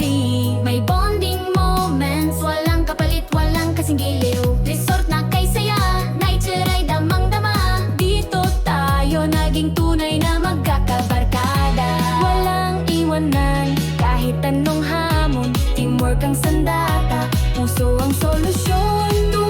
party. May bonding moments, walang kapalit, walang kasing giliw. Resort na kay saya, nature ay damang-dama. Dito tayo naging tunay na magkakabarkada. Walang iwanan, kahit anong hamon. Teamwork ang sandata, puso ang solusyon.